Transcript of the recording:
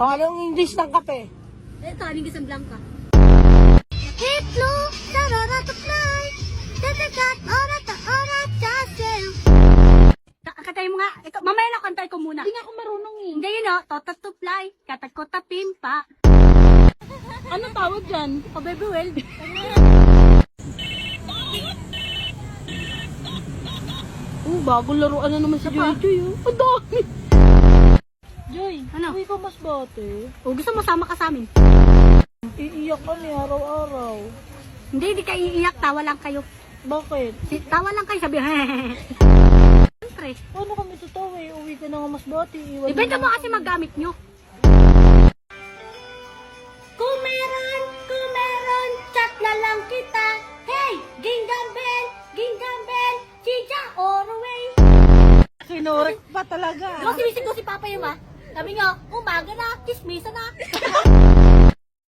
Anong English ng kape? Ito, anong isang blanca. Hitlo, sarara to fly. Tatakat, ora ta, ora chasel. Katay mo nga. Ikaw, mamaya na kantay ko muna. Hindi nga ako marunong eh. Hindi yun o. Totot to fly. Katat ko tapimpa. Ano tawag dyan? O baby well. Bagong laruan na naman si Joy Joy. Ang dami. Joy, Ano? uwi ka mas bate. O gusto mo sama ka sa amin? Iiyak ka ni araw-araw. Hindi ka iiyak. Tawa lang kayo. Bakit? Tawa lang kayo. Sabi, siyempre. Paano kami totoo eh? Uwi ka na nga mas bate. Iwan Ibenta na mo nga kasi kami. maggamit nyo. Kung meron, chat na lang kita. Hey, ginggam bell, chicha, orway. Kinurek pa talaga. Diba sinisig ko si Papa yun ba? Sabi nga, umaga na, kismisa na.